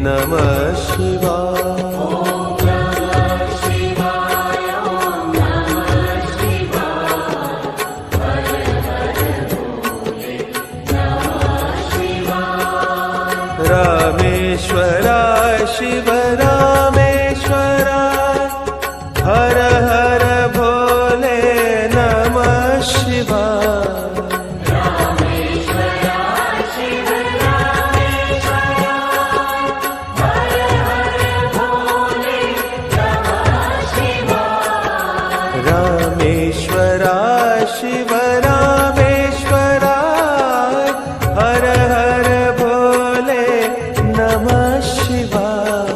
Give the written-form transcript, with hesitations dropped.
नमः शिवाय। रामेश्वराय शिव रामेश्वराय, हर हर भोले नमः शिवाय। रामेश्वराय शिव रामेश्वराय, हर हर भोले नमः शिवाय। रामेश्वराय शिव रामेश्वराय, हर हर भोले नमः शिवाय।